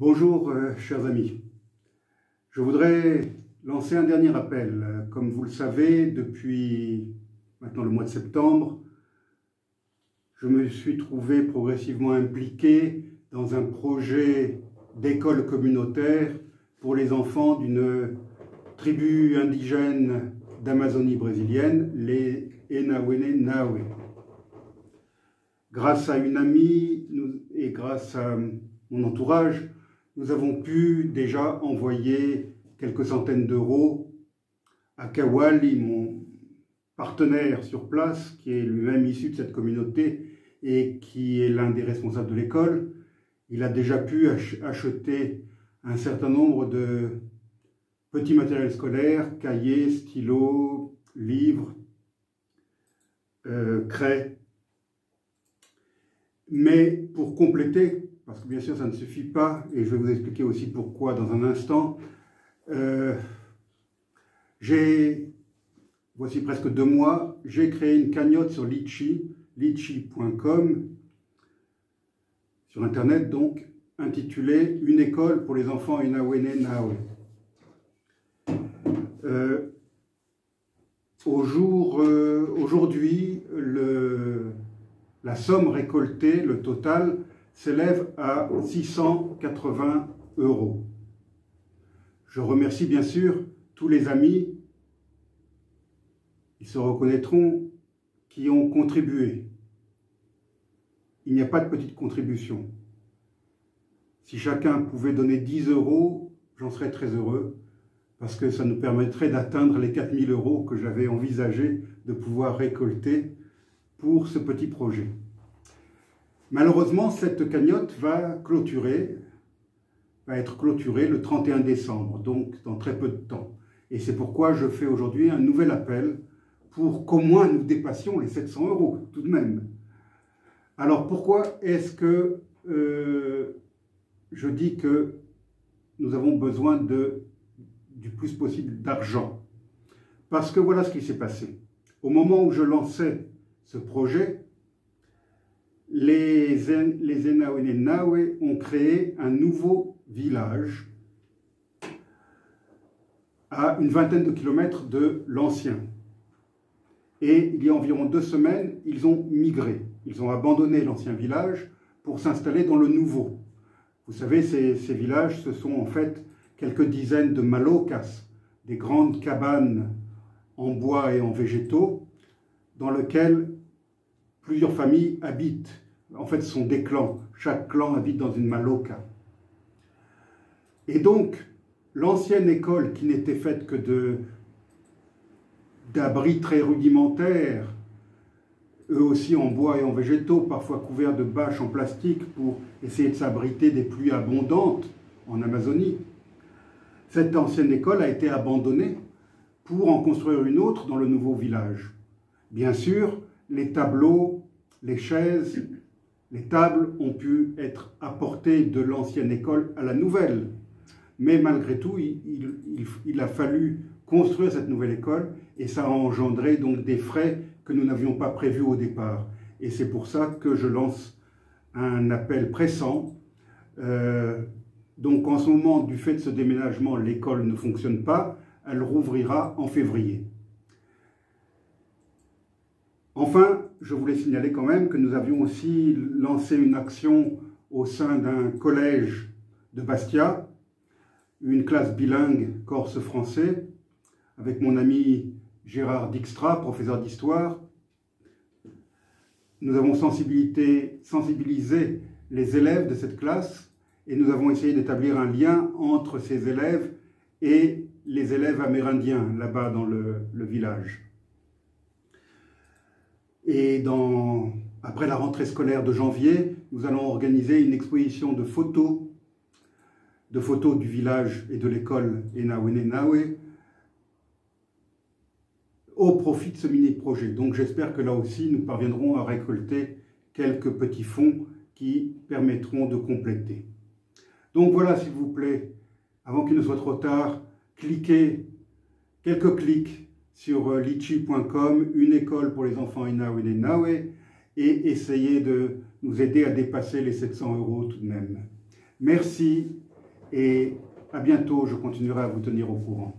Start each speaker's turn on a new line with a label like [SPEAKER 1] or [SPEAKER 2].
[SPEAKER 1] Bonjour chers amis, je voudrais lancer un dernier appel. Comme vous le savez, depuis maintenant le mois de septembre, je me suis trouvé progressivement impliqué dans un projet d'école communautaire pour les enfants d'une tribu indigène d'Amazonie brésilienne, les Enawene Nawe. Grâce à une amie et grâce à mon entourage, nous avons pu déjà envoyer quelques centaines d'euros à Kawali, mon partenaire sur place, qui est lui-même issu de cette communauté et qui est l'un des responsables de l'école. Il a déjà pu acheter un certain nombre de petits matériels scolaires, cahiers, stylos, livres, craies. Mais pour compléter, parce que bien sûr ça ne suffit pas, et je vais vous expliquer aussi pourquoi dans un instant, voici presque 2 mois, j'ai créé une cagnotte sur litchi.com, sur internet donc, intitulée « Une école pour les enfants Enawene Nawe ». Aujourd'hui, la somme récoltée, le total, s'élève à 680 €. Je remercie bien sûr tous les amis, ils se reconnaîtront, qui ont contribué. Il n'y a pas de petite contribution. Si chacun pouvait donner 10 €, j'en serais très heureux, parce que ça nous permettrait d'atteindre les 4 000 € que j'avais envisagé de pouvoir récolter pour ce petit projet. Malheureusement, cette cagnotte va être clôturée le 31 décembre, donc dans très peu de temps. Et c'est pourquoi je fais aujourd'hui un nouvel appel pour qu'au moins nous dépassions les 700 € tout de même. Alors pourquoi est-ce que je dis que nous avons besoin du plus possible d'argent? Parce que voilà ce qui s'est passé. Au moment où je lançais ce projet, les Enawene Nawe ont créé un nouveau village à une vingtaine de kilomètres de l'ancien. Et il y a environ 2 semaines, ils ont migré. Ils ont abandonné l'ancien village pour s'installer dans le nouveau. Vous savez, ces villages, ce sont en fait quelques dizaines de malokas, des grandes cabanes en bois et en végétaux, dans lesquelles plusieurs familles habitent. En fait, ce sont des clans. Chaque clan habite dans une maloka. Et donc, l'ancienne école, qui n'était faite que d'abris très rudimentaires, eux aussi en bois et en végétaux, parfois couverts de bâches en plastique pour essayer de s'abriter des pluies abondantes en Amazonie, cette ancienne école a été abandonnée pour en construire une autre dans le nouveau village. Bien sûr, les tableaux, les chaises, les tables ont pu être apportées de l'ancienne école à la nouvelle. Mais malgré tout, il a fallu construire cette nouvelle école et ça a engendré donc des frais que nous n'avions pas prévus au départ. Et c'est pour ça que je lance un appel pressant. Donc en ce moment, du fait de ce déménagement, l'école ne fonctionne pas. Elle rouvrira en février. Enfin, je voulais signaler quand même que nous avions aussi lancé une action au sein d'un collège de Bastia, une classe bilingue corse-français, avec mon ami Gérard Dijkstra, professeur d'histoire. Nous avons sensibilisé les élèves de cette classe et nous avons essayé d'établir un lien entre ces élèves et les élèves amérindiens, là-bas dans le village. Et après la rentrée scolaire de janvier, nous allons organiser une exposition de photos du village et de l'école Enawene Nawe au profit de ce mini-projet. Donc j'espère que là aussi, nous parviendrons à récolter quelques petits fonds qui permettront de compléter. Donc voilà, s'il vous plaît, avant qu'il ne soit trop tard, cliquez quelques clics sur litchi.com, une école pour les enfants Enawene Nawe, et essayez de nous aider à dépasser les 700 € tout de même. Merci Et à bientôt, je continuerai à vous tenir au courant.